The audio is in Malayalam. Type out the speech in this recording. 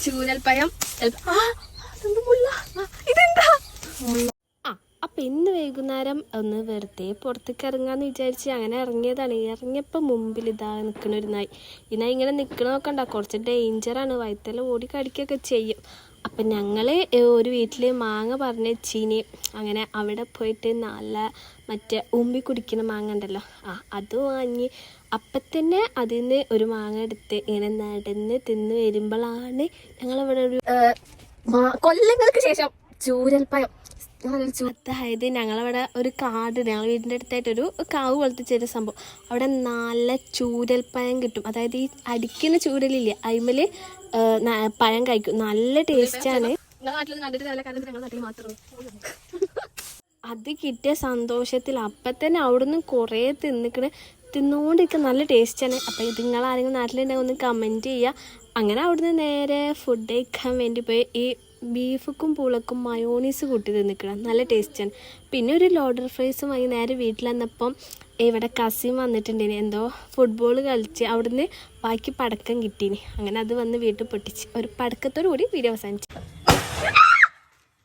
ചൂരൽപ്പഴം. ഇതെന്താ? അപ്പം ഇന്ന് വൈകുന്നേരം ഒന്ന് വെറുതെ പുറത്തേക്ക് ഇറങ്ങാമെന്ന് വിചാരിച്ച് അങ്ങനെ ഇറങ്ങിയതാണ്. ഇറങ്ങിയപ്പോൾ മുമ്പിൽ ഇതാ നിൽക്കുന്ന ഒരു നായി. ഈ നായി ഇങ്ങനെ നിൽക്കണമൊക്കെ ഉണ്ടാവും, കുറച്ച് ഡേഞ്ചറാണ്, വയത്തെല്ലാം ഓടി കടിക്കുകയൊക്കെ ചെയ്യും. അപ്പം ഞങ്ങൾ ഒരു വീട്ടിൽ മാങ്ങ പറഞ്ഞ് ചീനി, അങ്ങനെ അവിടെ പോയിട്ട് നല്ല മറ്റേ ഉമ്പി കുടിക്കുന്ന മാങ്ങ ഉണ്ടല്ലോ, അത് വാങ്ങി. അപ്പം തന്നെ അതിൽ നിന്ന് ഒരു മാങ്ങ എടുത്ത് ഇങ്ങനെ നടന്ന് തിന്ന് വരുമ്പോഴാണ് ഞങ്ങളിവിടെ ഒരു കൊല്ലങ്ങൾക്ക് ശേഷം ചൂരൽപ്പഴം. അതായത് ഞങ്ങളവിടെ ഒരു കാടുണ്ട്, ഞങ്ങൾ വീടിൻ്റെ അടുത്തായിട്ടൊരു കാവ് പോലത്തെ ചെറിയ സംഭവം. അവിടെ നല്ല ചൂരൽപ്പഴം കിട്ടും. അതായത് ഈ അടിക്കുന്ന ചൂരലില്ലേ, അതിമേൽ പഴം കഴിക്കും, നല്ല ടേസ്റ്റാണ്. അത് കിട്ടിയ സന്തോഷത്തിൽ അപ്പം തന്നെ അവിടുന്ന് കുറേ തിന്നുകൊണ്ടിരിക്കുക, നല്ല ടേസ്റ്റാണ്. അപ്പം ഇത് നിങ്ങൾ ആരെങ്കിലും നാട്ടിലുണ്ടെങ്കിൽ ഒന്ന് കമൻറ്റ് ചെയ്യുക. അങ്ങനെ അവിടുന്ന് നേരെ ഫുഡ് കഴിക്കാൻ വേണ്ടി പോയി. ഈ ബീഫുക്കും പൂളക്കും മയോണീസ് കൂട്ടി തിന്നിക്കണം, നല്ല ടേസ്റ്റാണ്. പിന്നെ ഒരു ലോഡർ ഫ്രൈസും വാങ്ങി നേരെ വീട്ടിൽ വന്നപ്പം ഇവിടെ കസിൻ വന്നിട്ടുണ്ടേനി, എന്തോ ഫുട്ബോൾ കളിച്ച് അവിടുന്ന് ബാക്കി പടക്കം കിട്ടീനി. അങ്ങനെ അത് വന്ന് വീട്ടിൽ പൊട്ടിച്ച് ഒരു പടക്കത്തോടു കൂടി വീഡിയോ അവസാനിച്ചു.